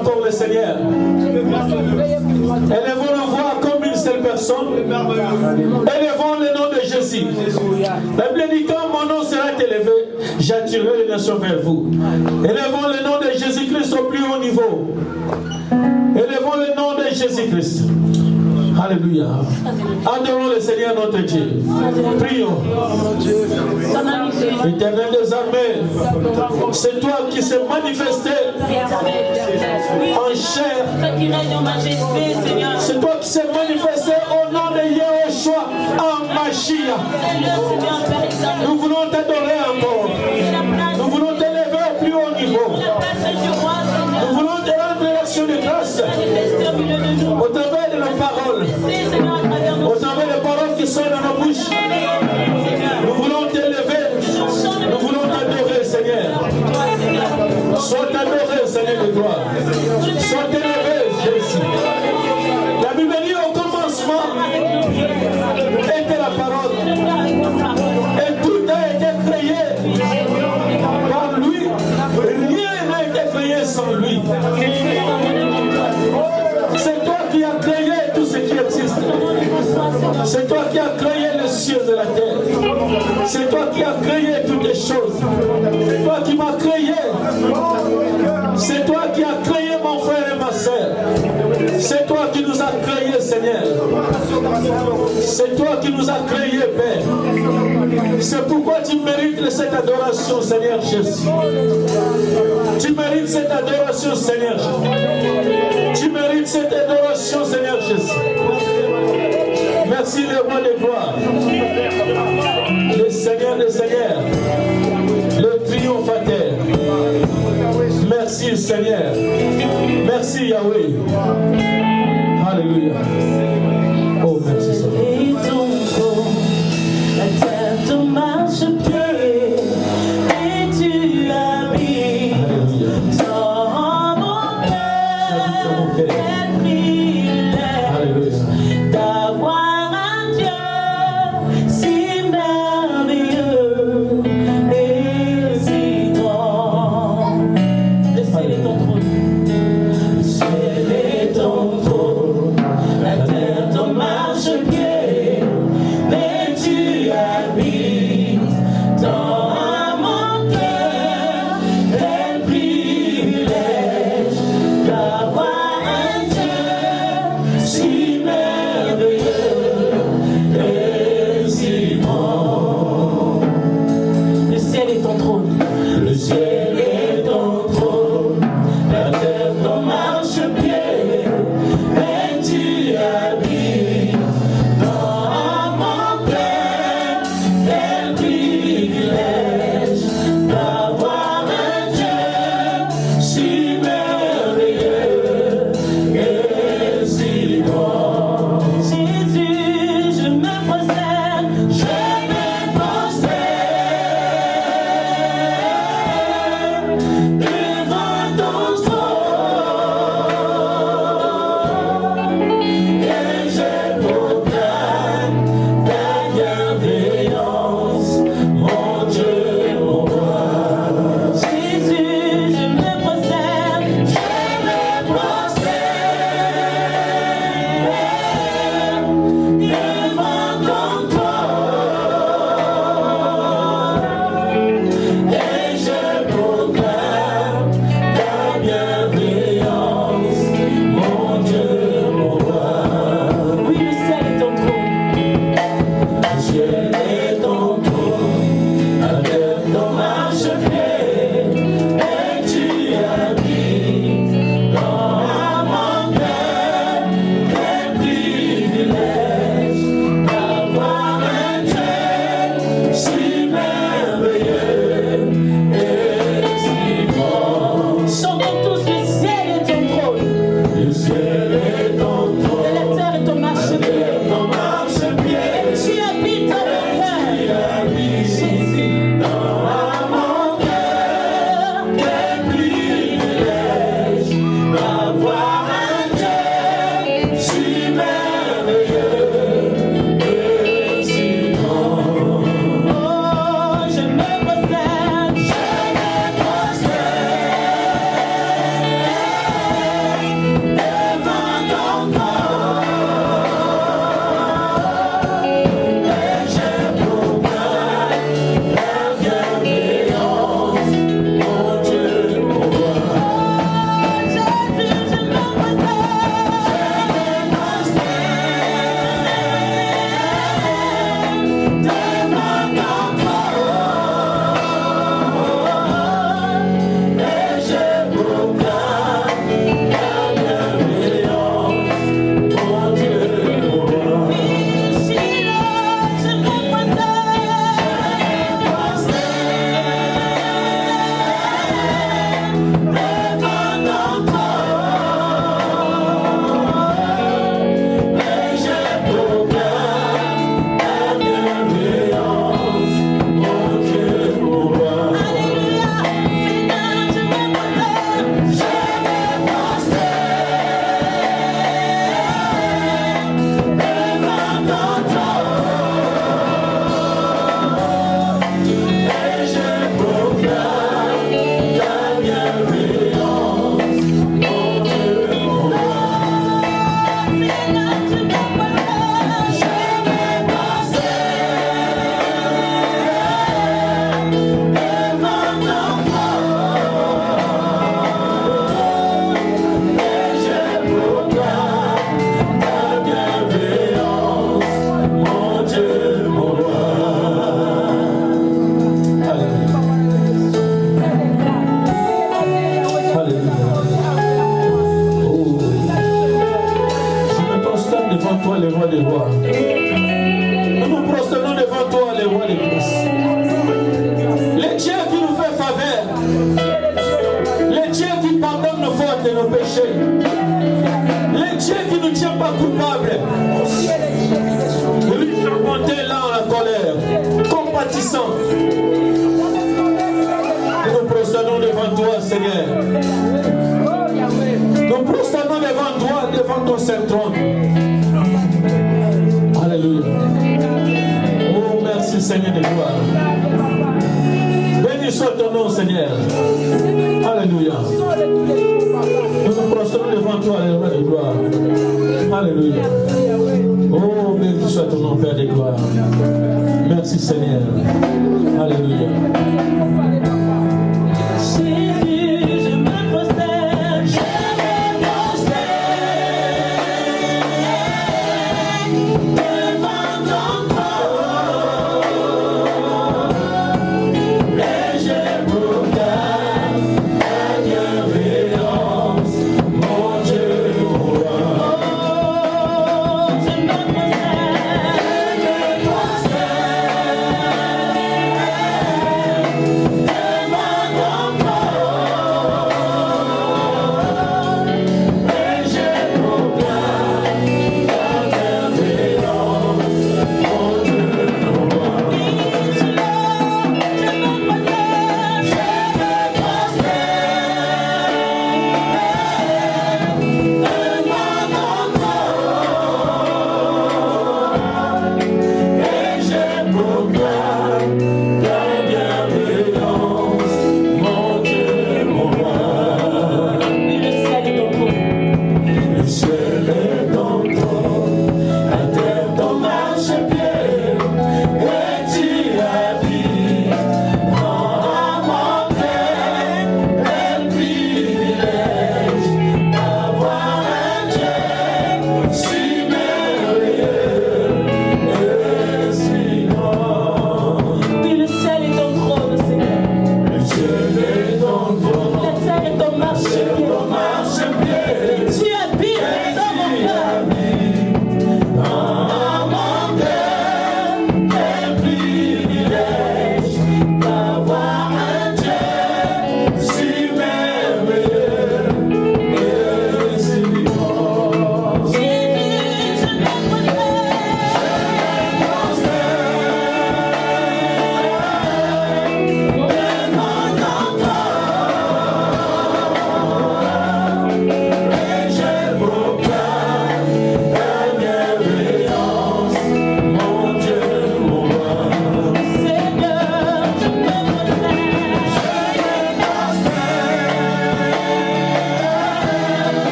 encore le Seigneur. Élevons la voix comme une seule personne. Élevons le nom de Jésus. La Bible dit quand mon nom sera élevé, j'attirerai les nations vers vous. Élevons le nom de Jésus-Christ au plus haut niveau. Élevons le nom de Jésus-Christ. Alléluia. Adorons le Seigneur notre Dieu. Prions. Éternel des armées, c'est toi qui s'est manifesté en chair. C'est toi qui s'est manifesté au nom de Yahushua en Mashiach. Nous voulons t'adorer encore. Nous voulons t'élever au plus haut niveau. Nous voulons te rendre l'action de grâce au travers de nos paroles, au travers des paroles qui sont dans nos bouches. Nous voulons t'élever, nous voulons t'adorer, Seigneur. Sois adoré, Seigneur de gloire. Sois élevé, Jésus. La Bible dit au commencement était la parole. Et tout a été créé par lui. Rien n'a été créé sans lui. C'est toi qui as créé tout ce qui existe. C'est toi qui as créé les cieux et la terre. C'est toi qui as créé toutes les choses. C'est toi qui m'as créé. C'est toi qui as créé mon frère et ma soeur. C'est toi qui nous as créé, Seigneur. C'est toi qui nous as créé, Père. C'est pourquoi tu mérites cette adoration, Seigneur Jésus. Tu mérites cette adoration, Seigneur Jésus. Tu mérites cette adoration, Seigneur Jésus. Merci, le roi des gloires. Le Seigneur des seigneurs. Le triomphateur. Merci, Seigneur. Merci, Yahweh. Alléluia. Oh, merci, Seigneur. La terre te marche pied et tu habites dans mon cœur. Quel privilège d'avoir un Dieu si merveilleux et si grand. Le ciel est ton trône. Le ciel est ton trône. La terre Nous nous prosternons devant toi, Seigneur. Nous prosternons devant toi, devant ton saint trône. Alléluia. Oh, merci, Seigneur de gloire. Béni soit ton nom, Seigneur. Alléluia. Nous nous prosternons devant toi, Père de gloire. Alléluia. Oh, béni soit ton nom, Père de gloire. Merci, Seigneur. Alléluia. Jésus, je me prosterne, devant ton trône, et je proclame ta bienveillance, mon Dieu, mon roi. Oh, je me prosterne,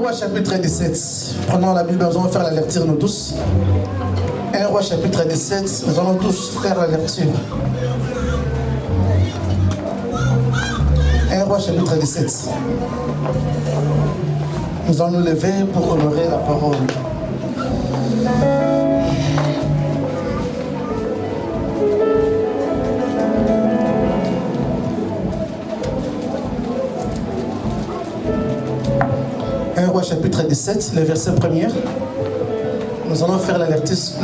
Roi chapitre 17. Prenons la Bible, nous allons faire la lecture nous tous. 1 Roi chapitre 17, nous allons tous faire la lecture. 1 Roi chapitre 17. Nous allons nous lever pour honorer la parole. Chapitre 17, le verset 1er. Nous allons faire la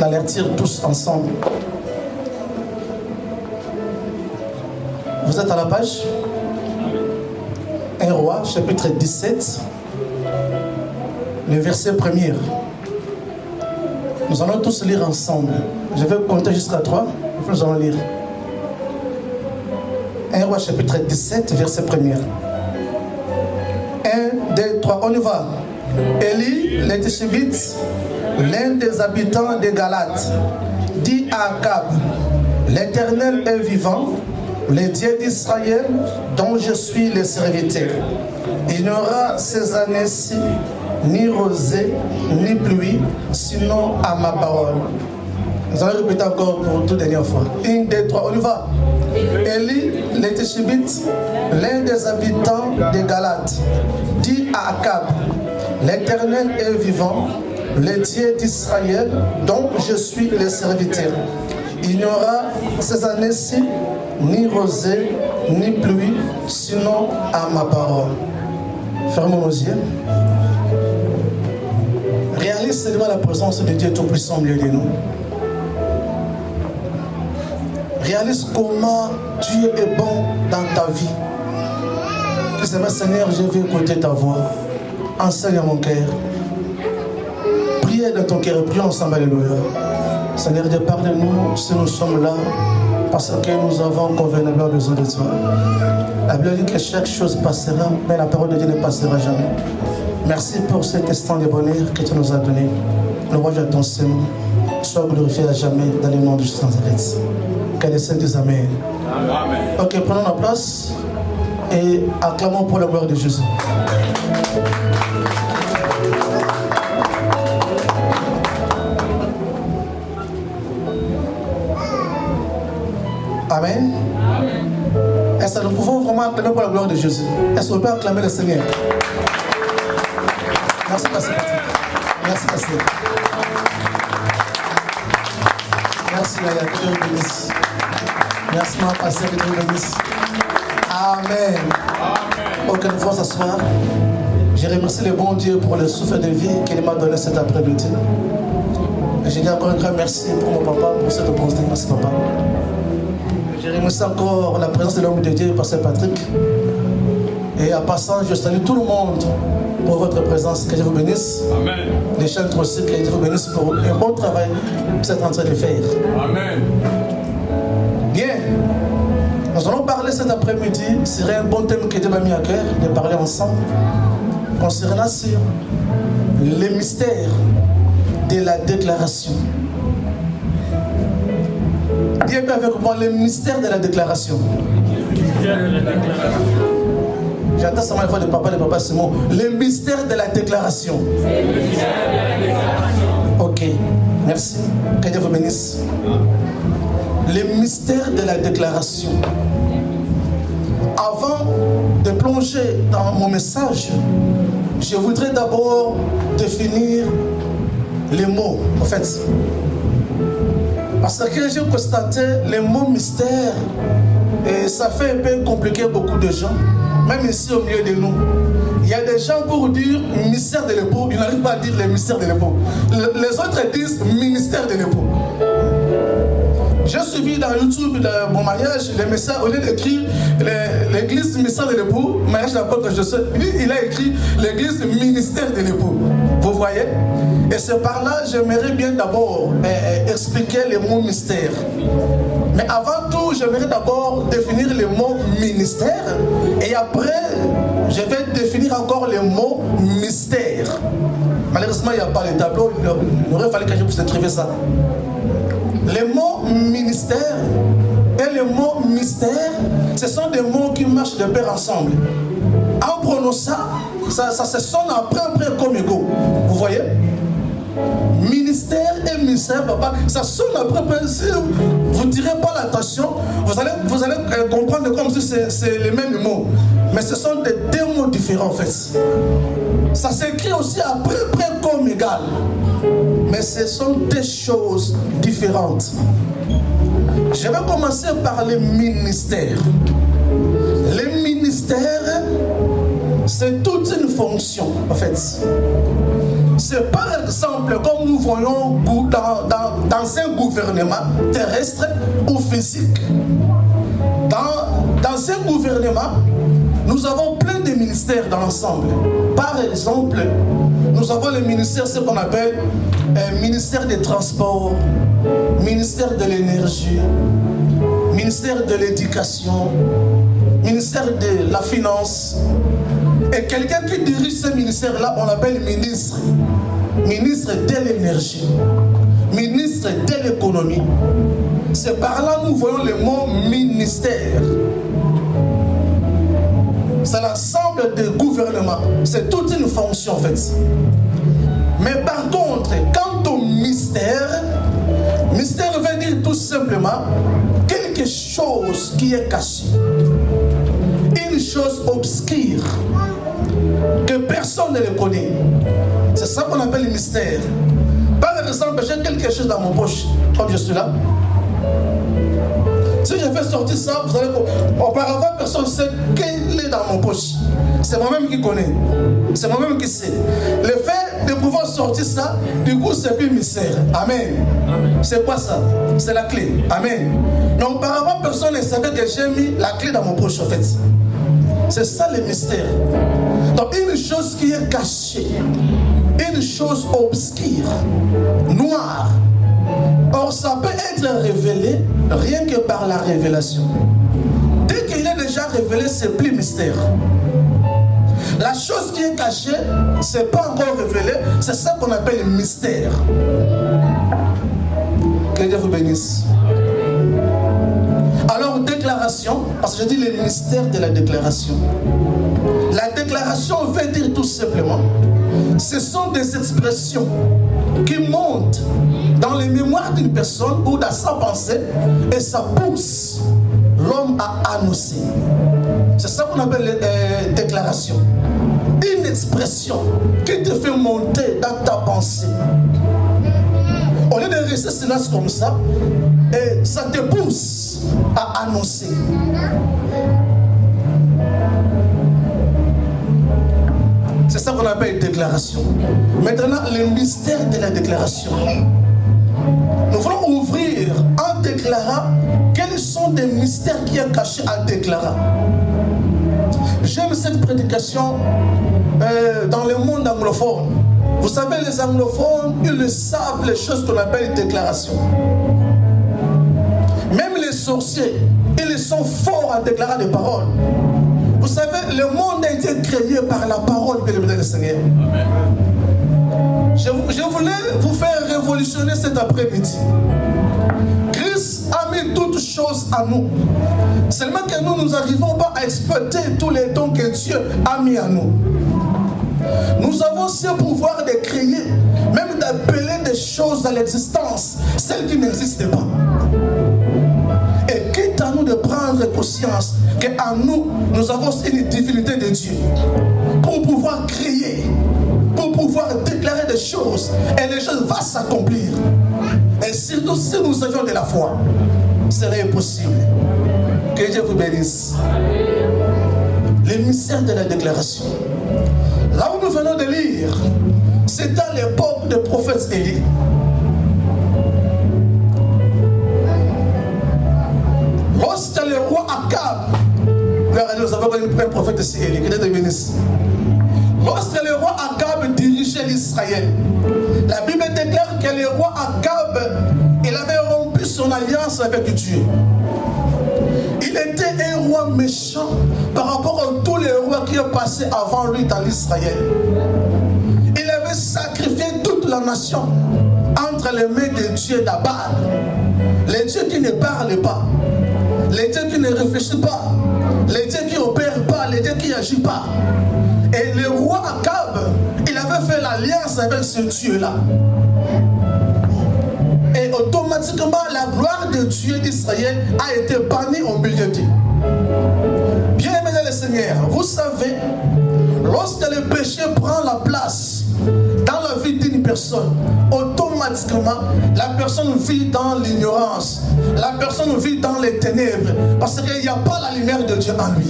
lecture tous ensemble. Vous êtes à la page 1 Roi, chapitre 17, le verset 1er. Nous allons tous lire ensemble. Je vais compter jusqu'à 3, puis nous allons lire. 1 Roi, chapitre 17, verset 1er. 1, 2, 3, on y va. Élie, le Tishbite, l'un des habitants de Galate, dit à Akab, l'Éternel est vivant, le Dieu d'Israël, dont je suis le serviteur. Il n'y aura ces années-ci ni rosée, ni pluie, sinon à ma parole. Nous allons répéter encore pour toute dernière fois. 1, 2, 3, on y va. Élie, le Tishbite, l'un des habitants de Galate, dit à Akab, l'Éternel est vivant, le Dieu d'Israël, dont je suis le serviteur. Il n'y aura ces années-ci ni rosée, ni pluie, sinon à ma parole. Fermons nos yeux. Réalise seulement la présence de Dieu Tout-Puissant au milieu de nous. Réalise comment Dieu est bon dans ta vie. Seigneur, je veux écouter ta voix. Enseigne à mon cœur. Priez dans ton cœur, prions ensemble, alléluia. Seigneur, Dieu, pardonne-nous si nous sommes là parce que nous avons convenablement besoin de toi. La Bible dit que chaque chose passera, mais la parole de Dieu ne passera jamais. Merci pour cet instant de bonheur que tu nous as donné. Le roi de ton Seigneur soit glorifié à jamais dans le nom de Jésus Nazareth. Que les saints disent Amen. Amen. Ok, prenons la place et acclamons pour la gloire de Jésus. Amen. Est-ce que nous pouvons vraiment acclamer pour la gloire de Jésus? Est-ce qu'on peut acclamer le Seigneur? Merci, Pasteur Patrick. Merci, Pasteur. Merci, Yaya, que Dieu vous bénisse. Merci, mon Pasteur, que Dieu vous bénisse. Amen. Ok, nous pouvons s'asseoir. Je remercie le bon Dieu pour le souffle de vie qu'il m'a donné cet après-midi. Et je dis encore un grand merci pour mon papa, pour cette opportunité. Merci, papa. Je remercie encore la présence de l'homme de Dieu, Pasteur Patrick. Et en passant, je salue tout le monde pour votre présence. Que Dieu vous bénisse. Amen. Les chantres aussi, que Dieu vous bénisse pour un bon travail que vous êtes en train de faire. Amen. Bien. Nous allons parler cet après-midi, c'est un bon thème que Dieu m'a mis à cœur, de parler ensemble, concernant sur les mystères de la déclaration. Dis bien avec moi, les mystères de la déclaration. J'entends ça une fois de papa c'est mon. Les mystères de la déclaration. Ok, merci. Que Dieu vous bénisse. Les mystères de la déclaration. Avant de plonger dans mon message, je voudrais d'abord définir les mots, en fait. Parce que j'ai constaté les mots mystères, et ça fait un peu compliquer beaucoup de gens, même ici au milieu de nous. Il y a des gens pour dire mystère de l'époux, ils n'arrivent pas à dire les mystères de l'époux. Les autres disent ministère de l'époux. J'ai suivi dans YouTube mon mariage, les messages, au lieu d'écrire l'église ministère de l'époux, mariage de l'apôtre Joseph, lui il a écrit l'église ministère de l'époux. Vous voyez? Et c'est par là j'aimerais bien d'abord expliquer les mots mystère. Mais avant tout, j'aimerais d'abord définir le mot ministère et après, je vais définir encore le mot mystère. Malheureusement, il n'y a pas de tableau, il aurait fallu que je puisse écrire ça. Les mots ministère et les mots mystère, ce sont des mots qui marchent de pair ensemble. En prononçant, ça se sonne après comme égaux. Vous voyez? Ministère et ministère, papa, ça sonne après. Si vous ne tirez pas l'attention, vous allez comprendre comme si c'est les mêmes mots. Mais ce sont deux mots différents en fait. Ça s'écrit aussi après comme égal. Mais ce sont deux choses différentes. Je vais commencer par les ministères. Les ministères, c'est toute une fonction en fait. C'est par exemple comme nous voyons dans un gouvernement terrestre ou physique. Dans un gouvernement, nous avons plein de ministères dans l'ensemble. Par exemple, nous avons le ministère, ce qu'on appelle ministère des Transports, ministère de l'Énergie, ministère de l'Éducation, ministère de la Finance. Et quelqu'un qui dirige ce ministère-là, on l'appelle ministre. Ministre de l'Énergie, ministre de l'Économie. C'est par là que nous voyons le mot ministère. C'est l'ensemble des gouvernements. C'est toute une fonction en fait. Mais par contre, quant au mystère, mystère veut dire tout simplement quelque chose qui est caché. Une chose obscure que personne ne le connaît. C'est ça qu'on appelle le mystère. Par exemple, j'ai quelque chose dans mon poche, comme je suis là. Si je fais sortir ça, vous allez voir. Auparavant, personne ne sait quel est dans mon poche. C'est moi-même qui connais. C'est moi-même qui sais. Le fait de pouvoir sortir ça, du coup, c'est plus mystère. Amen. C'est quoi ça? C'est la clé. Amen. Donc, auparavant, personne ne savait que j'ai mis la clé dans mon poche, en fait. C'est ça le mystère. Donc, une chose qui est cachée, une chose obscure, noire. Or, ça peut être révélé rien que par la révélation. Dès qu'il est déjà révélé, c'est plus mystère. La chose qui est cachée, c'est pas encore révélé, c'est ça qu'on appelle mystère. Que Dieu vous bénisse. Alors, déclaration, parce que je dis le mystère de la déclaration. La déclaration veut dire tout simplement, ce sont des expressions qui montent dans les mémoires d'une personne ou dans sa pensée et ça pousse l'homme à annoncer. C'est ça qu'on appelle déclaration. Une expression qui te fait monter dans ta pensée. Au lieu de rester silence comme ça, et ça te pousse à annoncer. C'est ça qu'on appelle une déclaration. Maintenant, le mystère de la déclaration. Nous voulons ouvrir en déclarant quels sont les mystères qui sont cachés en déclarant. J'aime cette prédication dans le monde anglophone. Vous savez, les anglophones, ils le savent, les choses qu'on appelle une déclaration. Même les sorciers, ils sont forts en déclarant des paroles. Vous savez, le monde a été créé par la parole de Seigneur. Je voulais vous faire révolutionner cet après-midi. Christ a mis toutes choses à nous. Seulement que nous n'arrivons pas à exploiter tous les dons que Dieu a mis à nous. Nous avons ce pouvoir de créer, même d'appeler des choses à l'existence, celles qui n'existent pas. Et quitte à nous de prendre conscience qu'en nous, nous avons une divinité de Dieu pour pouvoir créer, pour pouvoir déclarer des choses et les choses vont s'accomplir. Et surtout si nous avions de la foi, ce serait possible. Que Dieu vous bénisse. Le mystère de la déclaration. Là où nous venons de lire, c'est à l'époque du prophète Élie. Lorsque le roi Akab, nous avons un prophète ici, Élie, que Dieu te bénisse. Lorsque le roi Akab dirigeait l'Israël, la Bible déclare que le roi Akab, il avait rompu son alliance avec Dieu. Il était un roi méchant par rapport à tous les rois qui ont passé avant lui dans l'Israël. Il avait sacrifié toute la nation entre les mains de Dieu d'Abad, les dieux qui ne parlent pas, les dieux qui ne réfléchissent pas, les dieux qui n'opèrent pas, les dieux qui n'agissent pas. Et le roi Akab, il avait fait l'alliance avec ce Dieu-là. Et automatiquement, la gloire de Dieu d'Israël a été bannie au milieu d'eux. Bien aimé le Seigneur, vous savez, lorsque le péché prend la place dans la vie d'une personne, automatiquement, la personne vit dans l'ignorance. La personne vit dans les ténèbres. Parce qu'il n'y a pas la lumière de Dieu en lui.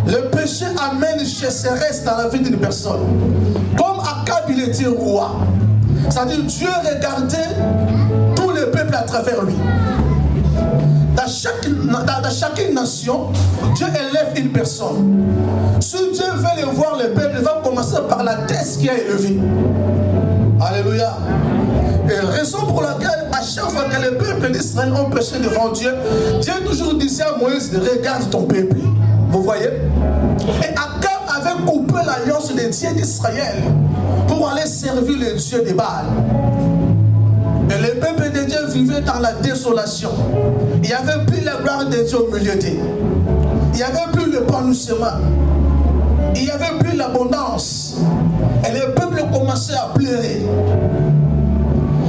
Le péché amène chasseresse dans la vie d'une personne. Comme Akab, il était roi. C'est-à-dire Dieu regardait tous les peuples à travers lui. Dans chaque nation, Dieu élève une personne. Si Dieu veut le voir le peuple, il va commencer par la tête qui a élevé. Alléluia. Et raison pour laquelle, à chaque fois que le peuple d'Israël ont péché devant Dieu, Dieu toujours disait à Moïse, regarde ton peuple. Vous voyez? Et Akab avait coupé l'alliance des dieux d'Israël pour aller servir le Dieu de Baal. Et le peuple de Dieu vivait dans la désolation. Il n'y avait plus la gloire de Dieu au milieu d'eux. Il n'y avait plus l'épanouissement. Il n'y avait plus l'abondance. Et le peuple commençait à pleurer.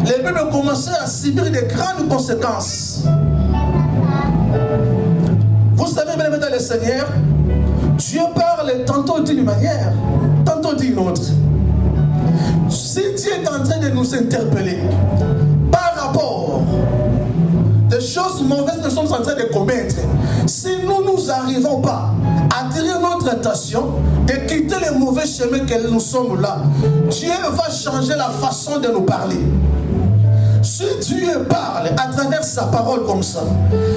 Le peuple commençait à subir de grandes conséquences. Vous savez, bien aimé le Seigneur, Dieu parle tantôt d'une manière, tantôt d'une autre. Si Dieu est en train de nous interpeller par rapport des choses mauvaises que nous sommes en train de commettre, si nous n'arrivons pas à attirer notre attention, de quitter les mauvais chemins que nous sommes là, Dieu va changer la façon de nous parler. Si Dieu parle à travers sa parole comme ça,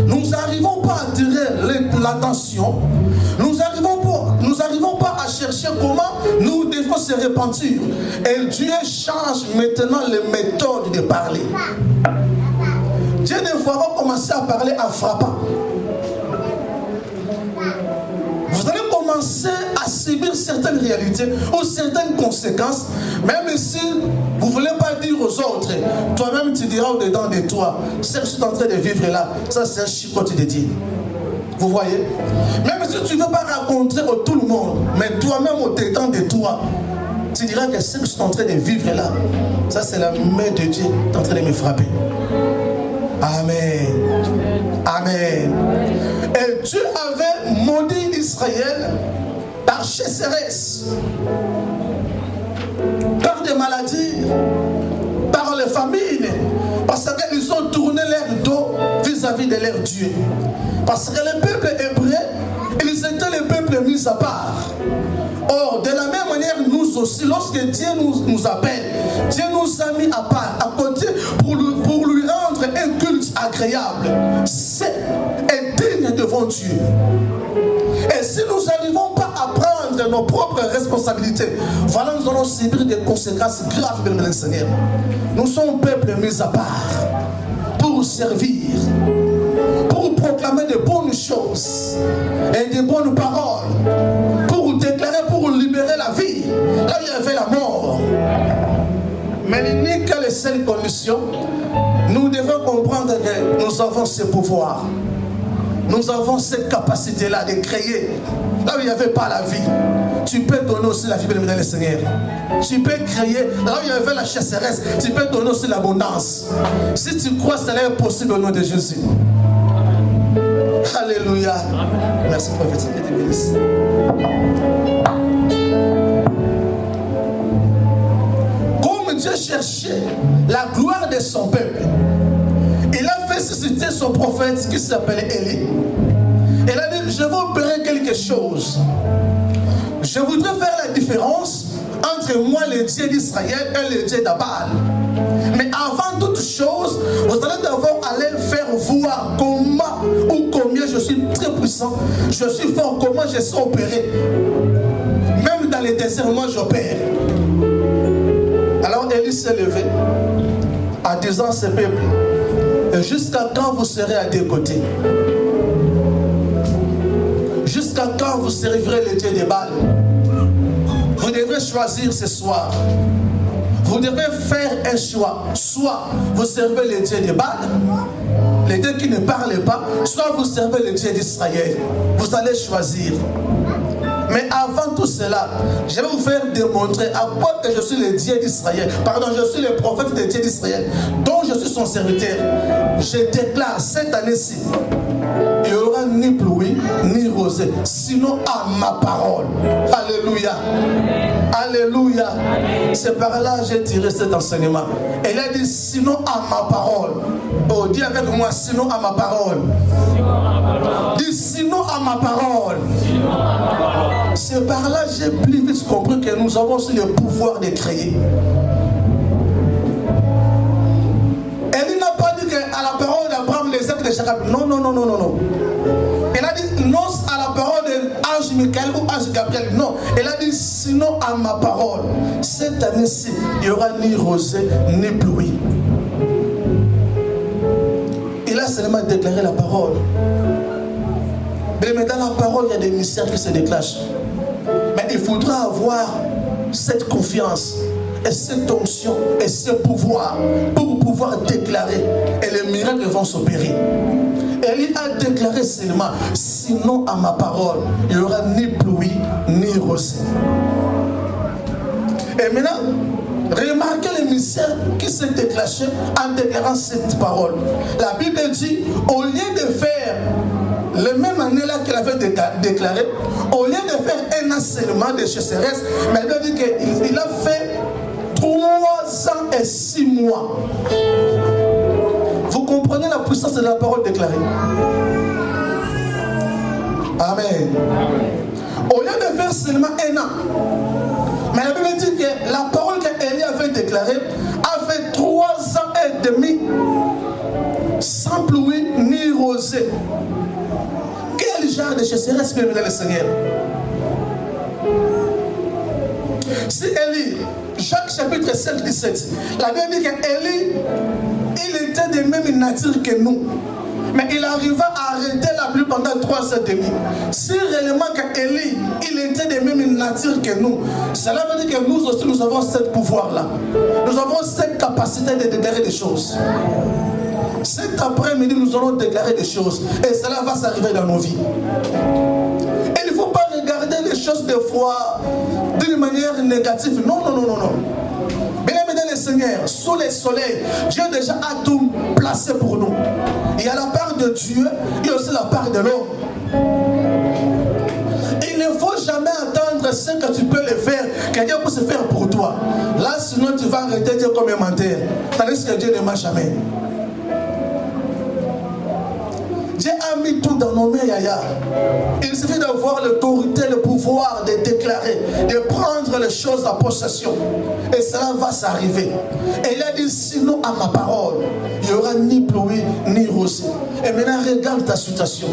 nous n'arrivons pas à attirer l'attention, nous n'arrivons pas à chercher comment nous devons se repentir. Et Dieu change maintenant les méthodes de parler. Dieu ne va pas commencer à parler en frappant. Vous allez commencer à subir certaines réalités ou certaines conséquences, même si vous ne voulez pas dire aux autres, toi-même tu diras au-dedans de toi, ce que je suis en train de vivre là, ça c'est un chicote de Dieu. Vous voyez? Même si tu ne veux pas rencontrer tout le monde, mais toi-même au-dedans de toi, tu diras que ce que je suis en train de vivre là, ça c'est la main de Dieu qui est en train de me frapper. Amen. Amen. Et Dieu avait maudit Israël par chasseresse, par des maladies, par les famines, parce qu'ils ont tourné leur dos vis-à-vis de leur Dieu. Parce que le peuple hébreu, ils étaient le peuple mis à part. Or, de la même manière, nous aussi, lorsque Dieu nous appelle, Dieu nous a mis à part, à côté, pour lui rendre un culte agréable. C'est digne devant Dieu. Et si nous n'arrivons pas à prendre nos propres responsabilités, voilà, nous allons subir des conséquences graves de le Seigneur. Nous sommes un peuple mis à part pour servir, pour proclamer de bonnes choses et de bonnes paroles, pour déclarer, pour libérer la vie, là où il y avait la mort. Mais il n'y a que les seules conditions. Nous devons comprendre que nous avons ce pouvoir. Nous avons cette capacité-là de créer. Là où il n'y avait pas la vie, tu peux donner aussi la vie, bien le Seigneur. Tu peux créer. Là où il y avait la chasseresse, tu peux donner aussi l'abondance. Si tu crois, cela est possible au nom de Jésus. Alléluia. Merci, prophète. Que Dieu bénisse. Comme Dieu cherchait la gloire de son peuple, il a fait susciter son prophète qui s'appelait Élie. Il a dit, je vais opérer quelque chose. Je voudrais faire la différence entre moi, le Dieu d'Israël, et le Dieu d'Abal. Mais avant toute chose, vous allez d'abord aller faire voir comment ou combien je suis très puissant, je suis fort, comment je sais opérer. Même dans les déserts, moi j'opère. Alors Élie s'est levé en disant à ce peuple, jusqu'à quand vous serez à deux côtés? Jusqu'à quand vous servirez le Dieu de Baal? Vous devrez choisir ce soir. Vous devez faire un choix. Soit vous servez le Dieu de Baal, les dieux qui ne parlent pas, soit vous servez le Dieu d'Israël. Vous allez choisir. Mais avant tout cela, je vais vous faire démontrer à quoi que je suis le Dieu d'Israël. Pardon, je suis le prophète de Dieu d'Israël, dont je suis son serviteur. Je déclare cette année-ci, il n'y aura ni pluie, ni rosée, sinon à ma parole. Alléluia. Alléluia. C'est par là que j'ai tiré cet enseignement. Elle a dit, sinon à ma parole. Oh, dis avec moi, sinon à ma parole. Dis, sinon à ma parole. C'est par là que j'ai plus vite compris que nous avons aussi le pouvoir de créer. Elle n'a pas dit qu'à la parole d'Abraham, les actes de Jacob. Non, non, non, non, non, non. Elle a dit non à la parole de l'ange Michael ou ange Gabriel. Non. Elle a dit sinon à ma parole. Cette année-ci, il n'y aura ni rosée, ni pluie. Il a seulement déclaré la parole. Mais dans la parole, il y a des mystères qui se déclenchent. Mais il faudra avoir cette confiance et cette onction et ce pouvoir pour pouvoir déclarer. Et les miracles vont s'opérer. Élie a déclaré seulement, sinon à ma parole, il n'y aura ni pluie ni rosée. Et maintenant, remarquez les mystères qui se déclenchaient en déclarant cette parole. La Bible dit, au lieu de faire le même année-là qu'il avait déclaré, au lieu de faire un enseignement de chasseresse, mais il a dit qu'il a fait 3 ans et 6 mois. Vous comprenez la puissance de la parole déclarée? Amen. Au lieu de faire seulement 1 an, mais la Bible dit que la parole qu'Élie avait déclarée a fait 3 ans et demi sans pluie ni rosée. Quel genre de chasseresse peut mener le Seigneur? Si Élie, Jacques chapitre 5, 17, la Bible dit qu'Élie, il était de même nature que nous. Mais il arriva à arrêter la pluie pendant 3 ans et demi. Si réellement qu'Élie, il était de même nature que nous, cela veut dire que nous aussi, nous avons ce pouvoir-là. Nous avons cette capacité de déclarer des choses. Cet après-midi, nous allons déclarer des choses. Et cela va s'arriver dans nos vies. Et il ne faut pas regarder les choses des fois d'une manière négative. Non, non, non, non, non. Bien-aimés dans le Seigneur, sous le soleil, Dieu déjà a tout placé pour nous. Il y a la part de Dieu, il y a aussi la part de l'homme. Il ne faut jamais attendre ce que tu peux le faire, que Dieu peut se faire pour toi. Là, sinon tu vas arrêter Dieu comme un menteur. Tandis que Dieu ne marche jamais. Dieu a mis tout dans nos mains, Yaya. Il suffit d'avoir l'autorité, le pouvoir de déclarer, de prendre les choses en possession. Et cela va s'arriver. Et il a dit, sinon à ma parole, il n'y aura ni pluie, ni rosée. Et maintenant, regarde ta situation.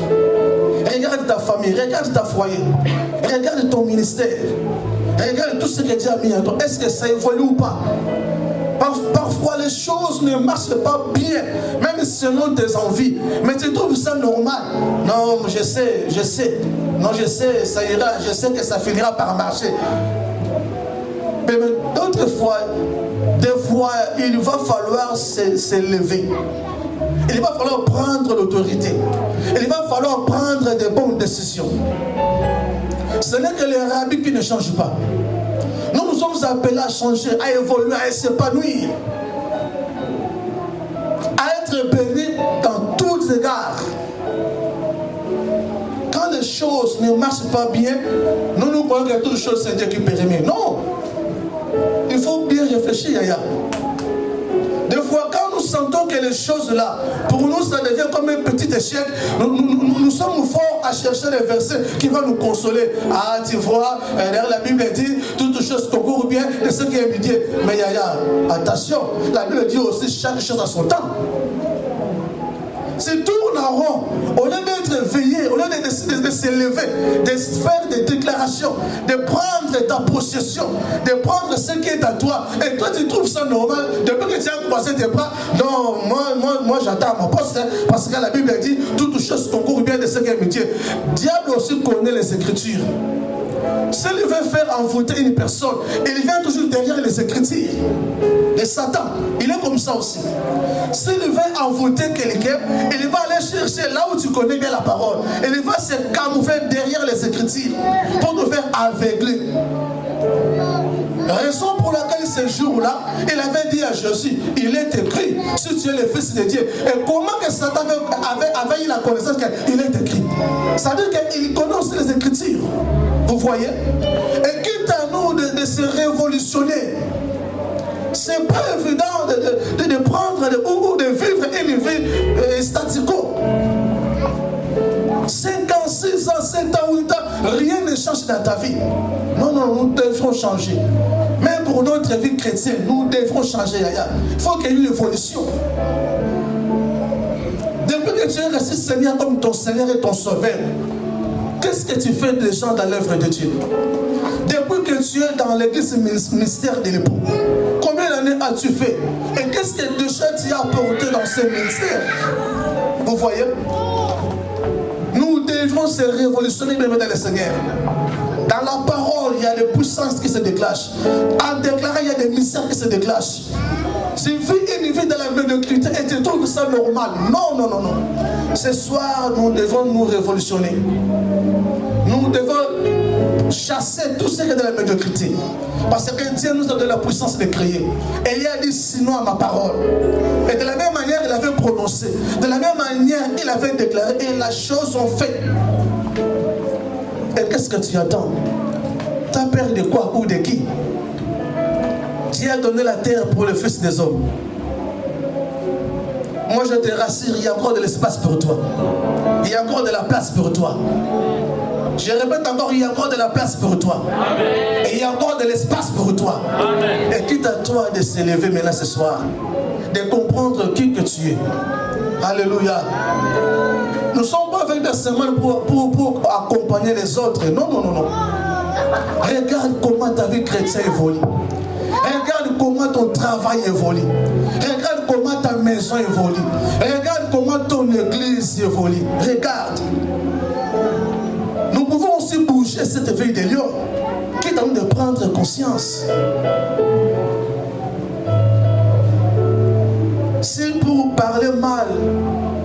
Regarde ta famille, regarde ta foyer. Regarde ton ministère. Regarde tout ce que Dieu a mis en toi. Est-ce que ça évolue ou pas? Parfois les choses ne marchent pas bien, même selon tes envies. Mais tu trouves ça normal? Non, je sais. Non, je sais, ça ira. Je sais que ça finira par marcher. Mais d'autres fois, des fois, il va falloir se lever. Il va falloir prendre l'autorité. Il va falloir prendre de bonnes décisions. Ce n'est que les rabbis qui ne changent pas. Nous sommes appelés à changer, à évoluer, à s'épanouir, à être bénis dans tous les égards. Quand les choses ne marchent pas bien, nous croyons que toutes choses c'est Dieu qui permet. Non! Il faut bien réfléchir, Yaya. Des fois, quand nous sentons que les choses là, pour nous, ça devient comme un petit échec, nous sommes forts à chercher les versets qui vont nous consoler. Ah, tu vois, derrière la Bible dit, toutes choses concourent bien de ce qui est médié. Mais Yaya, attention, la Bible dit aussi chaque chose à son temps. Si tout ton Aaron, au lieu d'être éveillé, au lieu de s'élever, de faire des déclarations, de prendre ta possession, de prendre ce qui est à toi, et toi tu trouves ça normal, depuis que tu as croisé tes bras, non, moi j'attends mon poste, hein, parce que la Bible dit, toutes choses concourent bien de ce qui est métier. Diable aussi connaît les Écritures. S'il veut faire envoûter une personne, il vient toujours derrière les Écritures. Et Satan, il est comme ça aussi. S'il veut envoûter quelqu'un, il va aller chercher là où tu connais bien la parole. Il va se camoufler derrière les Écritures pour te faire aveugler. Raison pour laquelle ce jour-là, il avait dit à Jésus, il est écrit, si tu es le Fils de Dieu. Et comment que Satan avait eu la connaissance qu'il est écrit? Ça veut dire qu'il connaît aussi les Écritures. Vous voyez? Et quitte à nous de se révolutionner, c'est pas évident de prendre ou de vivre une vie statico. 5 ans, 6 ans, 7 ans, 8 ans, rien ne change dans ta vie. Non, nous devrons changer. Même pour notre vie chrétienne, nous devrons changer. Il faut qu'il y ait une évolution. Depuis que tu es resté Seigneur comme ton Seigneur et ton Sauveur, qu'est-ce que tu fais déjà dans l'œuvre de Dieu? Depuis que tu es dans l'église ministère de l'époux, combien d'années as-tu fait? Et qu'est-ce que déjà tu as apporté dans ce ministère? Vous voyez? Nous devons se révolutionner même dans le Seigneur. Dans la parole, il y a des puissances qui se déclenchent. En déclarant, il y a des mystères qui se déclenchent. Tu vis une vie dans la médiocrité et tu trouves ça normal. Non. Ce soir, nous devons nous révolutionner. Nous devons chasser tout ce qui est dans la médiocrité. Parce que Dieu nous a donné la puissance de créer. Et il a dit sinon à ma parole. Et de la même manière, il avait prononcé. De la même manière, il avait déclaré. Et la chose ont fait. Et qu'est-ce que tu attends? Tu as peur de quoi ou de qui? Dieu a donné la terre pour le Fils des hommes. Moi je te rassure, il y a encore de l'espace pour toi. Il y a encore de la place pour toi. Je répète encore, il y a encore de la place pour toi. Amen. Et il y a encore de l'espace pour toi. Amen. Et quitte à toi de s'élever maintenant ce soir, de comprendre qui que tu es. Alléluia. Nous ne sommes pas venus seulement pour accompagner les autres. Non. Regarde comment ta vie chrétienne évolue. Regarde comment ton travail évolue. Regarde comment ta maison évolue. Regarde comment ton église évolue. Regarde. Nous pouvons aussi bouger cette vie de lion, quitte à nous de prendre conscience. Si pour parler mal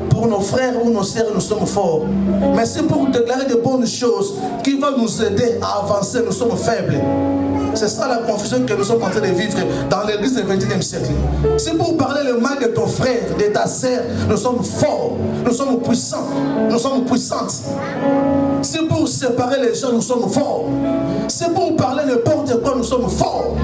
pour nos frères ou nos sœurs, nous sommes forts. Mais si pour déclarer de bonnes choses qui vont nous aider à avancer, nous sommes faibles. C'est ça la confusion que nous sommes en train de vivre dans l'église du XXIe siècle. Si pour parler le mal de ton frère, de ta sœur, nous sommes forts, nous sommes puissants, nous sommes puissantes. Si pour séparer les gens, nous sommes forts. Si pour parler n'importe quoi, nous sommes forts.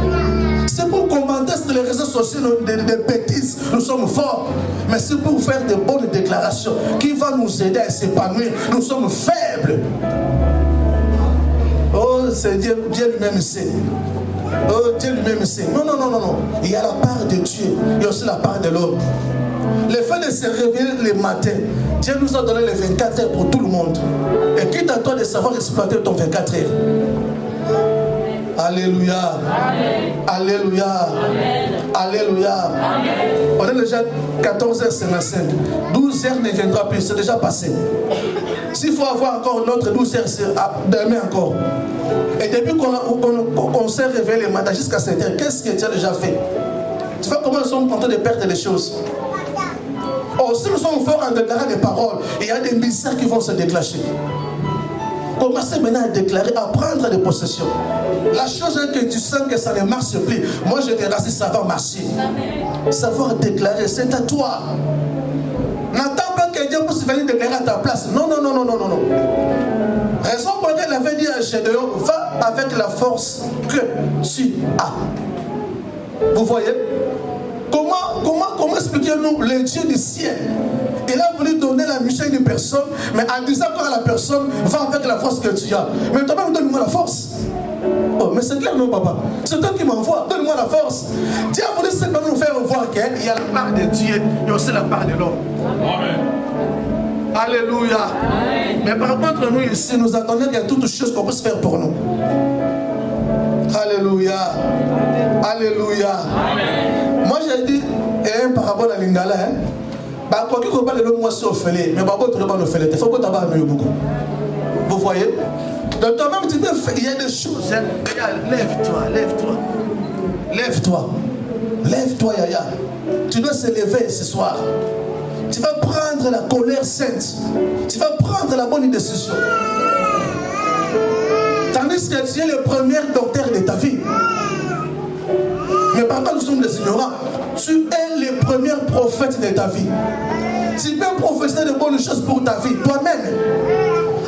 C'est pour commenter sur les réseaux sociaux des bêtises, nous sommes forts. Mais c'est pour faire de bonnes déclarations qui vont nous aider à s'épanouir, nous sommes faibles. Oh, c'est Dieu lui-même sait. Oh, Dieu lui-même sait. Non. Il y a la part de Dieu, il y a aussi la part de l'homme. Le fait de se réveiller le matin, Dieu nous a donné les 24 heures pour tout le monde. Et quitte à toi de savoir exploiter ton 24 heures. Alléluia. Amen. Alléluia. Amen. Alléluia. Amen. On est déjà 14h55. 12h ne viendra plus, c'est déjà passé. S'il faut avoir encore une autre 12h, c'est demain encore. Et depuis qu'on s'est réveillé le matin jusqu'à 7h, qu'est-ce que tu as déjà fait? Tu vois comment nous sommes en train de perdre les choses. Oh, si nous sommes forts en déclarant des paroles, il y a des mystères qui vont se déclencher. Commencez maintenant à déclarer, à prendre des possessions. La chose est que tu sens que ça ne marche plus. Moi je te rassure, ça va marcher. Savoir déclarer, c'est à toi. N'attends pas que Dieu puisse venir déclarer à ta place. Non. Raison pour laquelle il avait dit à Gédéon, va avec la force que tu as. Vous voyez? Comment expliquer-nous le Dieu du ciel? Il a voulu donner la mission à une personne, mais en disant quoi à la personne, va avec la force que tu as. Mais toi-même, donne-moi la force. Oh, mais c'est clair, non, papa? C'est toi qui m'envoie, donne-moi la force. Dieu a voulu simplement nous faire voir qu'il y a la part de Dieu, il y a aussi la part de l'homme. Amen. Alléluia. Mais par contre, nous ici, nous attendons qu'il y a toutes choses qu'on puisse faire pour nous. Alléluia. Alléluia. Moi, j'ai dit, et un parabole à Lingala, bah, quoi qu'il y ait le mois sauvé, mais bah, tu ne vas pas le faire. Il faut que tu aies beaucoup. Vous voyez? Donc, toi-même, tu peux faire, il y a des choses. Hein. Lève-toi, lève-toi. Lève-toi. Lève-toi, Yaya. Tu dois se lever ce soir. Tu vas prendre la colère sainte. Tu vas prendre la bonne décision. Tandis que tu es le premier docteur de ta vie. Mais par contre, nous sommes des ignorants. Tu es le premier prophète de ta vie. Tu peux prophétiser de bonnes choses pour ta vie, toi-même.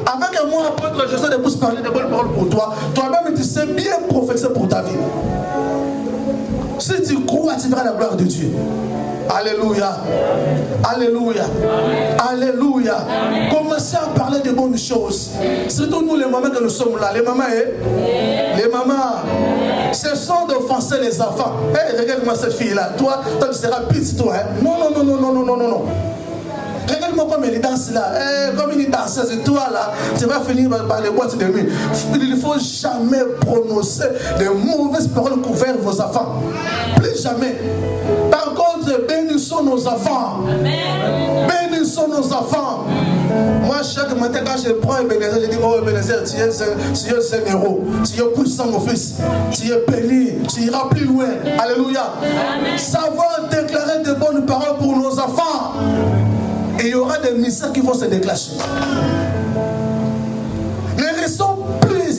Avec un mot apôtre, je sais de plus parler de bonnes paroles pour toi. Toi-même, tu sais bien prophétiser pour ta vie. Si tu crois, tu verras la gloire de Dieu. Alléluia. Alléluia. Alléluia. Commencez à parler de bonnes choses. Surtout nous les mamans que nous sommes là. Les mamans, les mamans, ce sont d'offenser les enfants. Hey, regarde-moi cette fille-là. Toi, tu seras pisse, toi. Hein? Non, non, non, non, non, non, non, non, non. Regarde-moi comme elle danse là. Comme une danseuse. Et toi là, tu vas finir par les boîtes de nuit. Il ne faut jamais prononcer de mauvaises paroles envers vos enfants. Plus jamais. Par contre, bénissons nos enfants. Bénissons nos enfants. Moi, chaque matin, quand je prends Ebenezer, je dis, oh Ebenezer, tu es un héros. Tu es puissant, mon fils. Tu es béni. Tu iras plus loin. Alléluia. Savoir déclarer de bonnes paroles pour nos enfants. Et il y aura des mystères qui vont se déclencher. Ne restons plus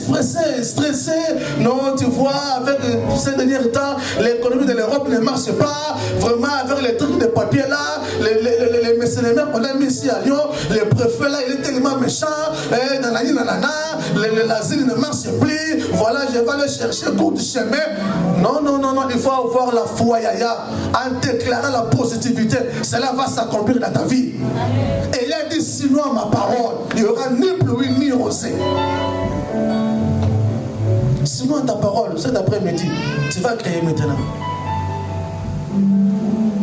stressés. Non, tu vois, avec ces derniers temps, l'économie de l'Europe ne marche pas. Vraiment, avec les trucs de papier là, les mercenaires qu'on a mis ici à Lyon, le préfet là, il est tellement méchant. L'asile ne marche plus. Voilà, je vais aller chercher cours du chemin. Non, non, non, non, il faut avoir la foi, Yaya, en déclarant la positivité. Cela va s'accomplir dans ta vie. Et il a dit, sinon ma parole, il n'y aura ni pluie ni rosée. Sinon ta parole, cet après-midi, tu vas créer maintenant.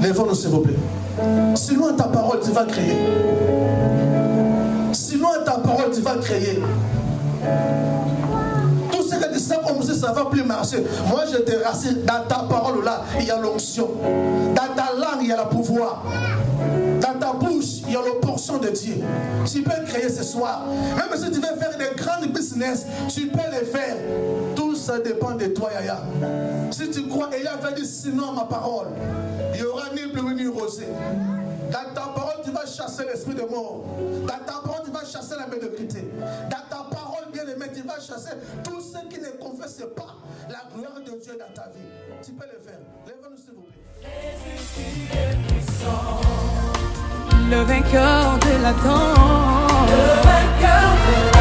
Lèvons-nous s'il vous plaît. Sinon ta parole, tu vas créer. Sinon ta parole, tu vas créer. Tout ce que tu sais comme ça ne va plus marcher. Moi je te rassure, dans ta parole là, il y a l'onction. Dans ta langue, il y a le pouvoir. Dans ta bouche, il y a la portion de Dieu. Tu peux créer ce soir. Même si tu veux faire des grands business, tu peux les faire. Tout ça dépend de toi, Yaya. Si tu crois, et il avait dit sinon ma parole, il n'y aura ni pluie ni rosée. Dans ta parole, tu vas chasser l'esprit de mort. Dans ta parole, tu vas chasser la médiocrité. Dans ta parole, bien-aimé, tu vas chasser tous ceux qui ne confessent pas la gloire de Dieu dans ta vie. Tu peux le faire. Lève-nous s'il vous plaît. Le vainqueur de la danse. Le vainqueur de la